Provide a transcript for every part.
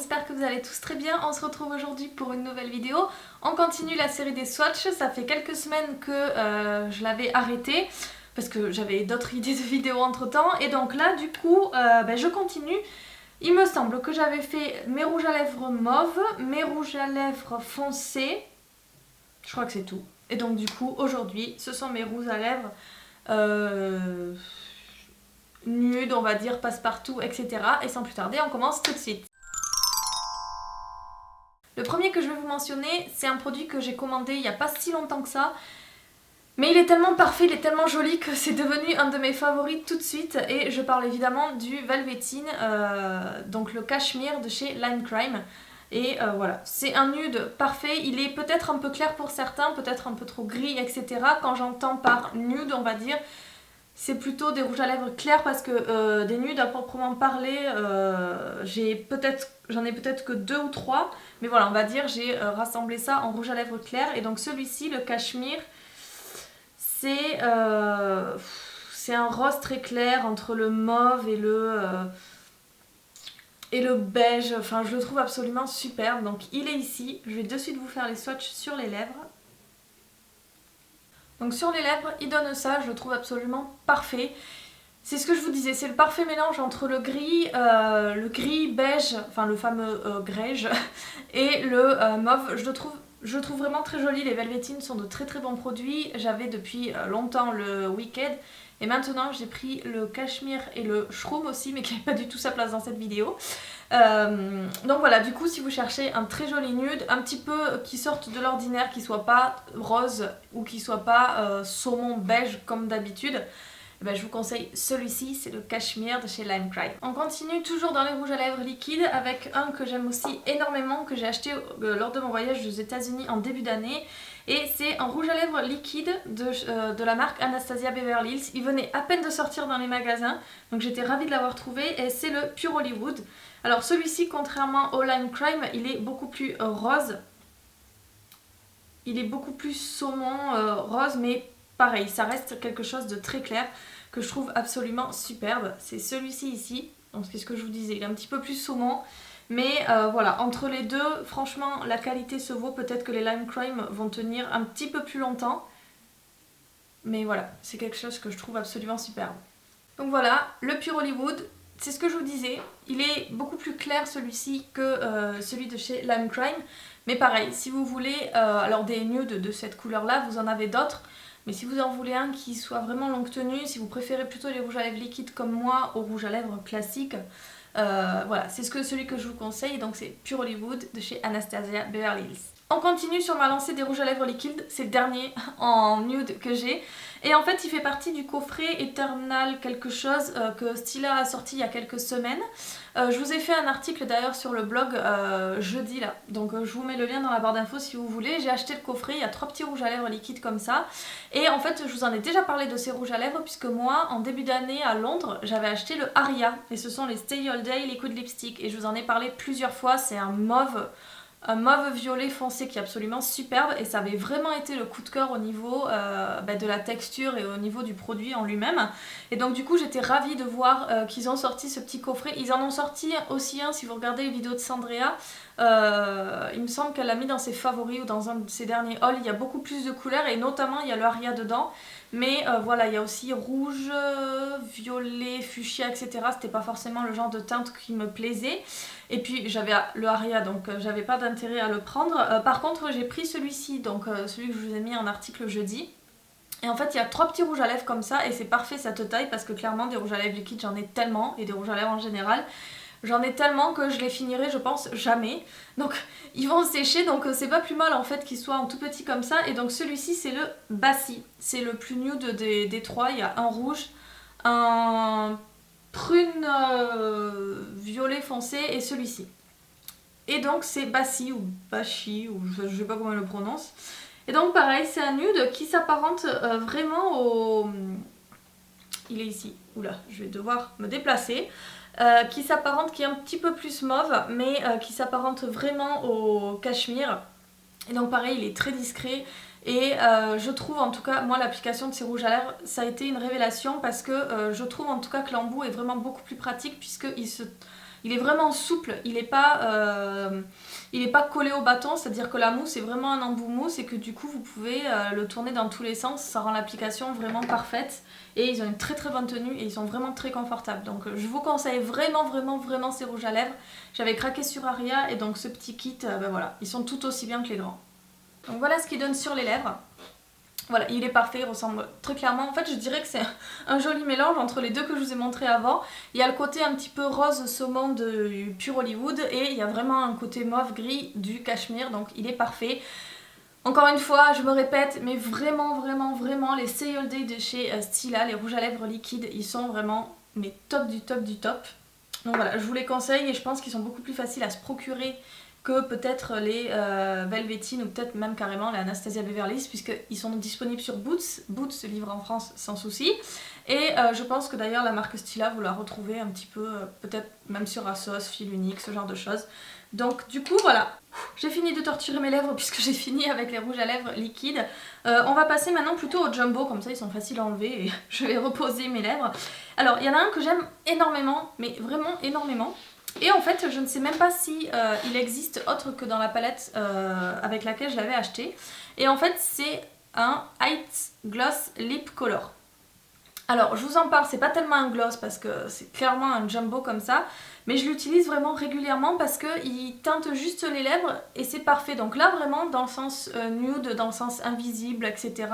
j'espère que vous allez tous très bien. On se retrouve aujourd'hui pour une nouvelle vidéo. On continue la série des swatchs, ça fait quelques semaines que je l'avais arrêté parce que j'avais d'autres idées de vidéos entre temps et donc là du coup je continue. Il me semble que j'avais fait mes rouges à lèvres mauve, mes rouges à lèvres foncés, je crois que c'est tout. Et donc du coup aujourd'hui ce sont mes rouges à lèvres nude, on va dire, passe-partout, etc. Et sans plus tarder, on commence tout de suite. Le premier que je vais vous mentionner, c'est un produit que j'ai commandé il n'y a pas si longtemps que ça. Mais il est tellement parfait, il est tellement joli que c'est devenu un de mes favoris tout de suite. Et je parle évidemment du Velveteen, donc le cachemire de chez Lime Crime. Et voilà, c'est un nude parfait, il est peut-être un peu clair pour certains, peut-être un peu trop gris, etc. Quand j'entends par nude, on va dire, c'est plutôt des rouges à lèvres clairs parce que des nudes à proprement parler, j'en ai peut-être que 2 ou 3. Mais voilà, on va dire, j'ai rassemblé ça en rouge à lèvres clair. Et donc celui-ci, le cachemire, c'est un rose très clair entre le mauve et le beige. Enfin, je le trouve absolument superbe. Donc il est ici. Je vais de suite vous faire les swatchs sur les lèvres. Donc sur les lèvres, il donne ça, je le trouve absolument parfait. C'est ce que je vous disais, c'est le parfait mélange entre le gris beige, enfin le fameux grège, et le mauve. Je le trouve vraiment très joli. Les Velveteen sont de très très bons produits. J'avais depuis longtemps le Wicked et maintenant j'ai pris le cachemire et le shroom aussi, mais qui n'avait pas du tout sa place dans cette vidéo. Donc voilà, du coup si vous cherchez un très joli nude, un petit peu qui sorte de l'ordinaire, qui soit pas rose ou qui soit pas saumon beige comme d'habitude, je vous conseille celui-ci, c'est le cachemire de chez Lime Crime. On continue toujours dans les rouges à lèvres liquides avec un que j'aime aussi énormément, que j'ai acheté lors de mon voyage aux États-Unis en début d'année. Et c'est un rouge à lèvres liquide de la marque Anastasia Beverly Hills. Il venait à peine de sortir dans les magasins, donc j'étais ravie de l'avoir trouvé. Et c'est le Pure Hollywood. Alors celui-ci, contrairement au Lime Crime, il est beaucoup plus rose. Il est beaucoup plus saumon rose, mais pareil, ça reste quelque chose de très clair que je trouve absolument superbe. C'est celui-ci ici, donc c'est ce que je vous disais, il est un petit peu plus saumon. Mais voilà, entre les deux, franchement, la qualité se vaut. Peut-être que les Lime Crime vont tenir un petit peu plus longtemps. Mais voilà, c'est quelque chose que je trouve absolument superbe. Donc voilà, le Pure Hollywood, c'est ce que je vous disais. Il est beaucoup plus clair celui-ci que celui de chez Lime Crime. Mais pareil, si vous voulez alors des nudes de cette couleur-là, vous en avez d'autres. Mais si vous en voulez un qui soit vraiment longue tenue, si vous préférez plutôt les rouges à lèvres liquides comme moi aux rouges à lèvres classiques, voilà, c'est celui que je vous conseille, donc c'est Pure Hollywood de chez Anastasia Beverly Hills. On continue sur ma lancée des rouges à lèvres liquides, c'est le dernier en nude que j'ai. Et en fait il fait partie du coffret Eternal quelque chose que Stila a sorti il y a quelques semaines. Je vous ai fait un article d'ailleurs sur le blog jeudi là, donc je vous mets le lien dans la barre d'infos si vous voulez. J'ai acheté le coffret, il y a 3 petits rouges à lèvres liquides comme ça. Et en fait je vous en ai déjà parlé de ces rouges à lèvres puisque moi en début d'année à Londres j'avais acheté le Aria. Et ce sont les Stay All Day Liquid Lipstick et je vous en ai parlé plusieurs fois, c'est un mauve violet foncé qui est absolument superbe et ça avait vraiment été le coup de cœur au niveau de la texture et au niveau du produit en lui-même. Et donc du coup j'étais ravie de voir qu'ils ont sorti ce petit coffret. Ils en ont sorti aussi un, si vous regardez les vidéos de Sandrea, il me semble qu'elle l'a mis dans ses favoris ou dans un de ses derniers hauls. Il y a beaucoup plus de couleurs et notamment il y a le Aria dedans. Mais voilà, il y a aussi rouge, violet, fuchsia, etc. C'était pas forcément le genre de teinte qui me plaisait. Et puis j'avais le Aria, donc j'avais pas d'intérêt à le prendre. Par contre, j'ai pris celui-ci, donc celui que je vous ai mis en article jeudi. Et en fait, il y a 3 petits rouges à lèvres comme ça, et c'est parfait, ça te taille, parce que clairement, des rouges à lèvres liquides, j'en ai tellement, et des rouges à lèvres en général. J'en ai tellement que je les finirai, je pense, jamais. Donc ils vont sécher, donc c'est pas plus mal en fait qu'ils soient en tout petit comme ça. Et donc celui-ci c'est le Bassi, c'est le plus nude des 3. Il y a un rouge, un prune violet foncé et celui-ci. Et donc c'est Bassi ou Bashi, ou je sais pas comment on le prononce. Et donc pareil, c'est un nude qui s'apparente vraiment au... Il est ici, oula, je vais devoir me déplacer. Qui s'apparente, qui est un petit peu plus mauve, mais qui s'apparente vraiment au cachemire. Et donc pareil, il est très discret. Et je trouve en tout cas, moi l'application de ces rouges à lèvres, ça a été une révélation parce que je trouve en tout cas que l'embout est vraiment beaucoup plus pratique puisqu'il Il est vraiment souple, il est pas collé au bâton, c'est-à-dire que la mousse est vraiment un embout mousse et que du coup vous pouvez le tourner dans tous les sens, ça rend l'application vraiment parfaite. Et ils ont une très très bonne tenue et ils sont vraiment très confortables. Donc je vous conseille vraiment ces rouges à lèvres. J'avais craqué sur Aria et donc ce petit kit, ben voilà, ils sont tout aussi bien que les grands. Donc voilà ce qu'ils donnent sur les lèvres. Voilà, il est parfait, il ressemble très clairement. En fait, je dirais que c'est un joli mélange entre les deux que je vous ai montré avant. Il y a le côté un petit peu rose saumon du Pure Hollywood et il y a vraiment un côté mauve gris du Cachemire, donc il est parfait. Encore une fois, je me répète, mais vraiment les Stay All Day de chez Stila, les rouges à lèvres liquides, ils sont vraiment mais top du top du top. Donc voilà, je vous les conseille et je pense qu'ils sont beaucoup plus faciles à se procurer que peut-être les Velveteen ou peut-être même carrément les Anastasia Beverly Hills, puisqu'ils sont disponibles sur Boots. Boots se livre en France sans souci. Et je pense que d'ailleurs la marque Stila, vous la retrouvez un petit peu, peut-être même sur Asos, Fil Unique, ce genre de choses. Donc du coup voilà, j'ai fini de torturer mes lèvres puisque j'ai fini avec les rouges à lèvres liquides. On va passer maintenant plutôt au jumbo, comme ça ils sont faciles à enlever et je vais reposer mes lèvres. Alors il y en a un que j'aime énormément, mais vraiment énormément. Et en fait je ne sais même pas si il existe autre que dans la palette avec laquelle je l'avais acheté. Et en fait c'est un Height Gloss Lip Color. Alors je vous en parle, c'est pas tellement un gloss parce que c'est clairement un jumbo comme ça, mais je l'utilise vraiment régulièrement parce qu'il teinte juste les lèvres et c'est parfait. Donc là vraiment dans le sens nude, dans le sens invisible, etc.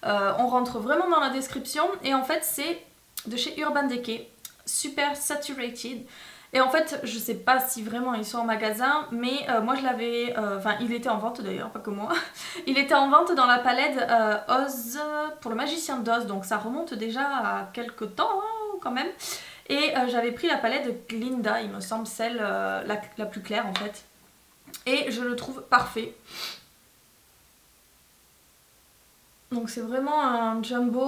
On rentre vraiment dans la description et en fait c'est de chez Urban Decay, Super Saturated. Et en fait, je sais pas si vraiment ils sont en magasin, mais moi je l'avais... Enfin, il était en vente d'ailleurs, pas que moi. Il était en vente dans la palette Oz pour le Magicien d'Oz, donc ça remonte déjà à quelques temps hein, quand même. Et j'avais pris la palette de Glinda, il me semble, celle la plus claire en fait. Et je le trouve parfait. Donc c'est vraiment un jumbo...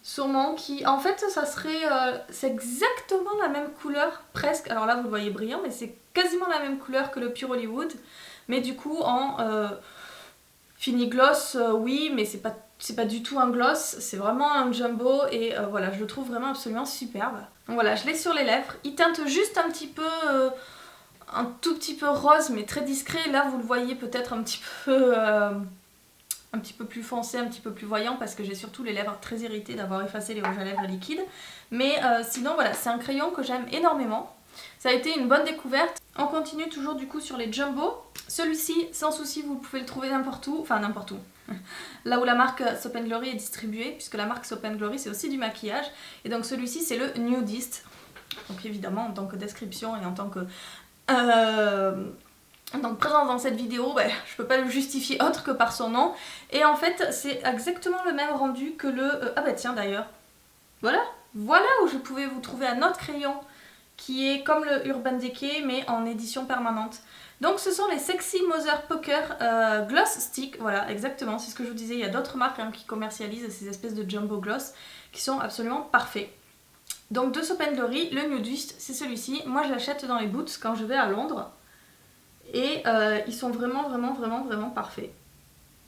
saumon qui en fait ça serait c'est exactement la même couleur presque, alors là vous le voyez brillant mais c'est quasiment la même couleur que le Pure Hollywood mais du coup en fini gloss oui mais c'est pas du tout un gloss, c'est vraiment un jumbo et voilà je le trouve vraiment absolument superbe. Donc voilà je l'ai sur les lèvres, il teinte juste un petit peu un tout petit peu rose mais très discret, là vous le voyez peut-être un petit peu plus foncé, un petit peu plus voyant parce que j'ai surtout les lèvres très irritées d'avoir effacé les rouges à lèvres liquides. Mais sinon voilà, c'est un crayon que j'aime énormément. Ça a été une bonne découverte. On continue toujours du coup sur les jumbo. Celui-ci, sans souci, vous pouvez le trouver n'importe où, enfin n'importe où. Là où la marque Soap & Glory est distribuée, puisque la marque Soap & Glory c'est aussi du maquillage. Et donc celui-ci c'est le Nudist. Donc évidemment en tant que description et en tant que... donc présence dans cette vidéo, bah, je peux pas le justifier autre que par son nom. Et en fait c'est exactement le même rendu que le... ah bah tiens d'ailleurs, voilà où je pouvais vous trouver un autre crayon qui est comme le Urban Decay mais en édition permanente. Donc ce sont les Sexy Mother Poker Gloss Stick, voilà exactement, c'est ce que je vous disais, il y a d'autres marques hein, qui commercialisent ces espèces de jumbo gloss qui sont absolument parfaits. Donc de Soap & Glory, le Nudist c'est celui-ci, moi je l'achète dans les Boots quand je vais à Londres. Et ils sont vraiment parfaits.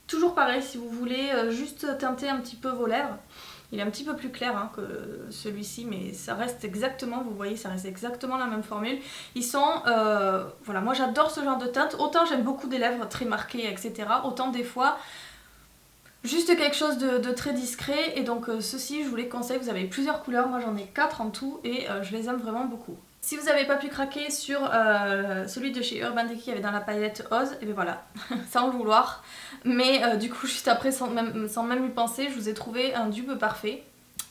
Toujours pareil, si vous voulez juste teinter un petit peu vos lèvres, il est un petit peu plus clair hein, que celui-ci, mais ça reste exactement, vous voyez, ça reste exactement la même formule. Ils sont, voilà, moi j'adore ce genre de teinte, autant j'aime beaucoup des lèvres très marquées, etc. Autant des fois, juste quelque chose de très discret, et donc ceux-ci je vous les conseille, vous avez plusieurs couleurs, moi j'en ai 4 en tout, et je les aime vraiment beaucoup. Si vous n'avez pas pu craquer sur celui de chez Urban Decay qui avait dans la palette Oz, et bien voilà, sans le vouloir. Mais du coup, juste après, sans même y penser, je vous ai trouvé un dupe parfait.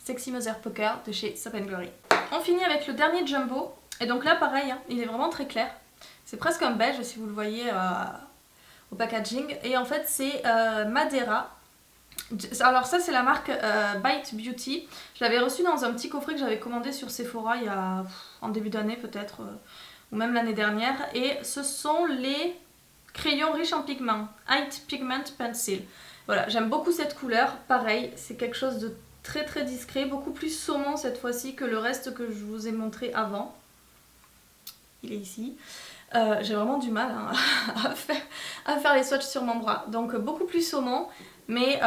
Sexy Mother Poker de chez Soap & Glory. On finit avec le dernier jumbo. Et donc là, pareil, hein, il est vraiment très clair. C'est presque un beige si vous le voyez au packaging. Et en fait, c'est Madeira. Alors ça c'est la marque Bite Beauty. Je l'avais reçu dans un petit coffret que j'avais commandé sur Sephora il y a en début d'année peut-être ou même l'année dernière, et ce sont les crayons riches en pigments, Height Pigment Pencil. Voilà, j'aime beaucoup cette couleur, pareil, c'est quelque chose de très discret, beaucoup plus saumon cette fois-ci que le reste que je vous ai montré avant. Il est ici. J'ai vraiment du mal hein, à faire les swatchs sur mon bras, donc beaucoup plus saumon. Mais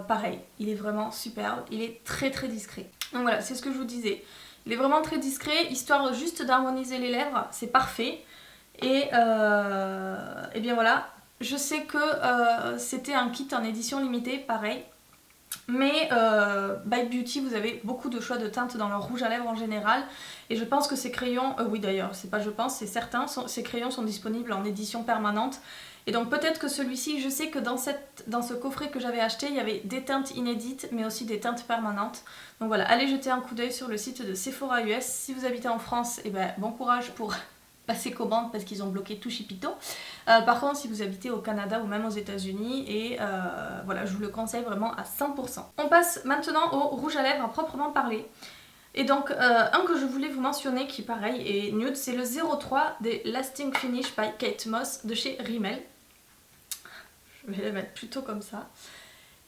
pareil, il est vraiment superbe, il est très discret. Donc voilà, c'est ce que je vous disais. Il est vraiment très discret, histoire juste d'harmoniser les lèvres, c'est parfait. Et bien voilà, je sais que c'était un kit en édition limitée, pareil. Mais by Beauty, vous avez beaucoup de choix de teintes dans leur rouge à lèvres en général. Et je pense que ces crayons, oui d'ailleurs, c'est pas je pense, c'est certain, ces crayons sont disponibles en édition permanente. Et donc peut-être que celui-ci, je sais que dans ce coffret que j'avais acheté, il y avait des teintes inédites, mais aussi des teintes permanentes. Donc voilà, allez jeter un coup d'œil sur le site de Sephora US. Si vous habitez en France, et ben, bon courage pour passer commande parce qu'ils ont bloqué tout Chipito. Par contre, si vous habitez au Canada ou même aux États-Unis, et voilà, je vous le conseille vraiment à 100%. On passe maintenant au rouge à lèvres à proprement parler. Et donc, un que je voulais vous mentionner qui, pareil, est nude, c'est le 03 des Lasting Finish by Kate Moss de chez Rimmel. Je vais le mettre plutôt comme ça.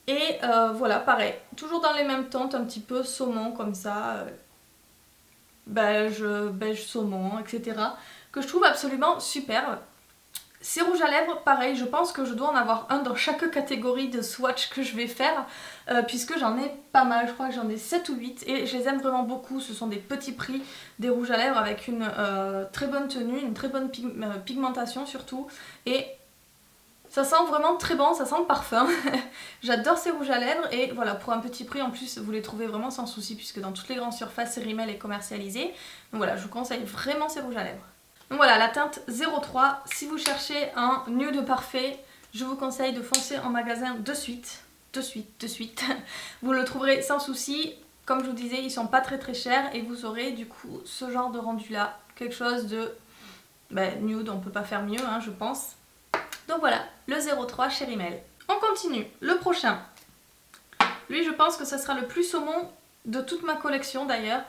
Et voilà, pareil, toujours dans les mêmes teintes, un petit peu saumon comme ça, beige saumon, etc. Que je trouve absolument superbe. Ces rouges à lèvres, pareil, je pense que je dois en avoir un dans chaque catégorie de swatch que je vais faire, puisque j'en ai pas mal, je crois que j'en ai 7 ou 8, et je les aime vraiment beaucoup. Ce sont des petits prix, des rouges à lèvres avec une très bonne tenue, une très bonne pigmentation surtout, et ça sent vraiment très bon, ça sent le parfum. J'adore ces rouges à lèvres, et voilà, pour un petit prix en plus, vous les trouvez vraiment sans souci, puisque dans toutes les grandes surfaces, Rimmel est commercialisé. Donc voilà, je vous conseille vraiment ces rouges à lèvres. Donc voilà, la teinte 03, si vous cherchez un nude parfait, je vous conseille de foncer en magasin de suite. Vous le trouverez sans souci. Comme je vous disais, ils sont pas très chers et vous aurez du coup ce genre de rendu là. Quelque chose de nude, on peut pas faire mieux, hein, je pense. Donc voilà, le 03 chez Rimmel. On continue, le prochain. Lui, je pense que ce sera le plus saumon de toute ma collection d'ailleurs.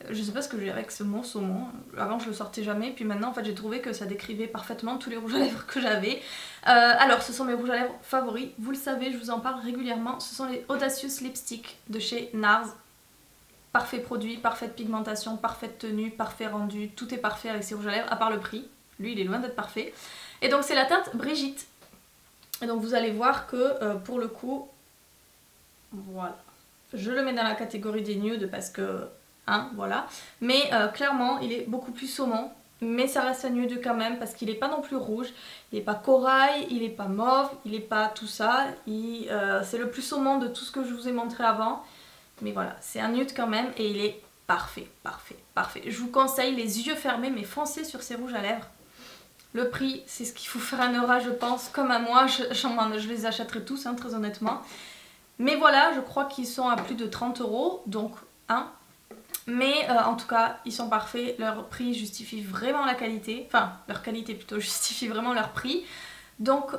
Je sais pas ce que j'ai avec ce mot saumon. Avant je le sortais jamais, puis maintenant en fait j'ai trouvé que ça décrivait parfaitement tous les rouges à lèvres que j'avais. Alors ce sont mes rouges à lèvres favoris, vous le savez, je vous en parle régulièrement. Ce sont les Audacious Lipstick de chez NARS. Parfait produit, parfaite pigmentation, parfaite tenue, parfait rendu, tout est parfait avec ces rouges à lèvres, à part le prix. Lui il est loin d'être parfait. Et donc c'est la teinte Brigitte. Et donc vous allez voir que pour le coup, voilà. Je le mets dans la catégorie des nudes parce que... Hein, voilà. Mais clairement il est beaucoup plus saumon, mais ça reste un nude quand même parce qu'il n'est pas non plus rouge, il n'est pas corail, il n'est pas mauve, il n'est pas tout ça, c'est le plus saumon de tout ce que je vous ai montré avant, mais voilà, c'est un nude quand même et il est parfait. Je vous conseille les yeux fermés mais foncez sur ces rouges à lèvres. Le prix, c'est ce qu'il vous fera je pense, comme à moi, je les achèterai tous hein, très honnêtement, mais voilà, je crois qu'ils sont à plus de 30 €, donc mais en tout cas ils sont parfaits, leur prix justifie vraiment la qualité, enfin leur qualité plutôt justifie vraiment leur prix, donc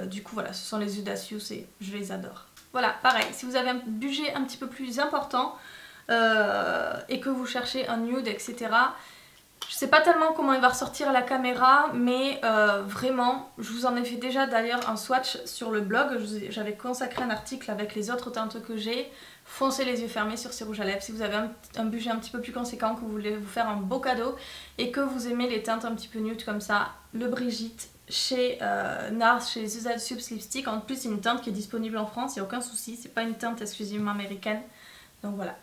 du coup voilà, ce sont les Audacious et je les adore. Voilà, pareil, si vous avez un budget un petit peu plus important et que vous cherchez un nude etc, je sais pas tellement comment il va ressortir à la caméra, mais vraiment, je vous en ai fait déjà d'ailleurs un swatch sur le blog, j'avais consacré un article avec les autres teintes que j'ai. Foncez les yeux fermés sur ces rouges à lèvres si vous avez un budget un petit peu plus conséquent, que vous voulez vous faire un beau cadeau et que vous aimez les teintes un petit peu nude comme ça. Le Brigitte chez NARS, chez les Audacious Lipstick. En plus c'est une teinte qui est disponible en France, il n'y a aucun souci, c'est pas une teinte exclusivement américaine. Donc voilà,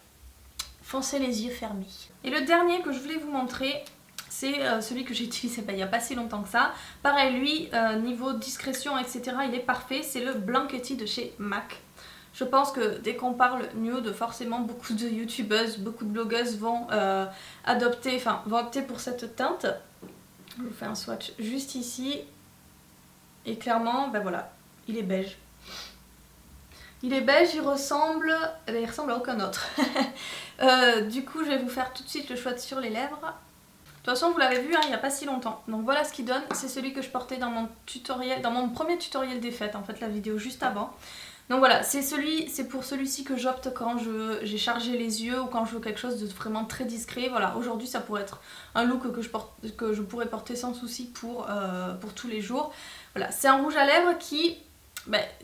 foncez les yeux fermés. Et le dernier que je voulais vous montrer, c'est celui que j'ai utilisé il n'y a pas si longtemps que ça. Pareil, lui, niveau discrétion, etc., il est parfait. C'est le Blanchetti de chez MAC. Je pense que dès qu'on parle nude, forcément beaucoup de youtubeuses, beaucoup de blogueuses vont opter pour cette teinte. Je vous fais un swatch juste ici. Et clairement, ben voilà, il est beige. Il est beige, il ressemble à aucun autre. Du coup, je vais vous faire tout de suite le swatch sur les lèvres. De toute façon vous l'avez vu hein, il n'y a pas si longtemps. Donc voilà ce qu'il donne, c'est celui que je portais dans mon tutoriel, dans mon premier tutoriel des fêtes en fait, la vidéo juste avant. Donc voilà, c'est pour celui-ci que j'opte quand j'ai chargé les yeux ou quand je veux quelque chose de vraiment très discret. Voilà, aujourd'hui ça pourrait être un look que je pourrais porter sans souci pour tous les jours. Voilà, c'est un rouge à lèvres qui,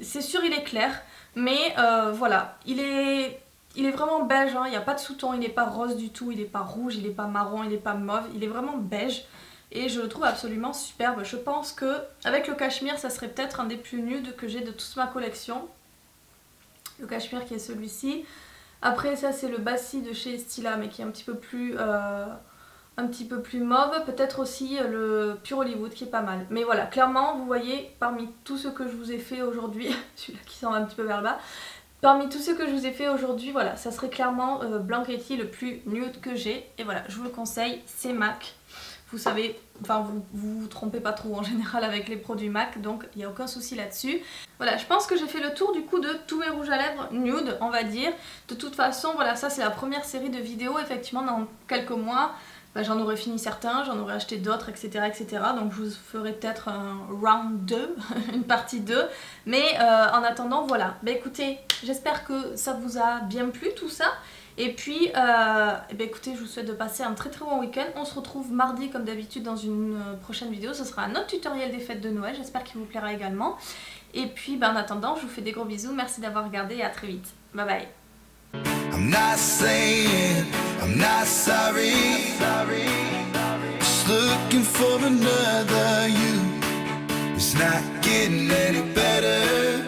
c'est sûr il est clair, mais voilà, il est vraiment beige, hein, il n'y a pas de sous-ton, il n'est pas rose du tout, il n'est pas rouge, il n'est pas marron, il n'est pas mauve, il est vraiment beige et je le trouve absolument superbe. Je pense que avec le cachemire ça serait peut-être un des plus nudes que j'ai de toute ma collection. Le cachemire qui est celui-ci. Après ça c'est le Bassi de chez Stila mais qui est un petit peu plus mauve, peut-être aussi le Pure Hollywood qui est pas mal. Mais voilà, clairement vous voyez parmi tout ce que je vous ai fait aujourd'hui, celui-là qui s'en va un petit peu vers le bas, parmi tous ceux que je vous ai fait aujourd'hui, voilà, ça serait clairement Blanchetti le plus nude que j'ai. Et voilà, je vous le conseille, c'est MAC. Vous savez, enfin vous trompez pas trop en général avec les produits MAC, donc il n'y a aucun souci là-dessus. Voilà, je pense que j'ai fait le tour du coup de tous mes rouges à lèvres nude, on va dire. De toute façon, voilà, ça c'est la première série de vidéos, effectivement dans quelques mois. Bah, j'en aurais fini certains, j'en aurais acheté d'autres, etc., etc. Donc je vous ferai peut-être un round 2, une partie 2. Mais en attendant, voilà. Bah écoutez, j'espère que ça vous a bien plu tout ça. Et puis, bah, écoutez, je vous souhaite de passer un très très bon week-end. On se retrouve mardi comme d'habitude dans une prochaine vidéo. Ce sera un autre tutoriel des fêtes de Noël, j'espère qu'il vous plaira également. Et puis, bah, en attendant, je vous fais des gros bisous. Merci d'avoir regardé et à très vite. Bye bye. I'm not saying I'm not sorry. Just looking for another you. It's not getting any better.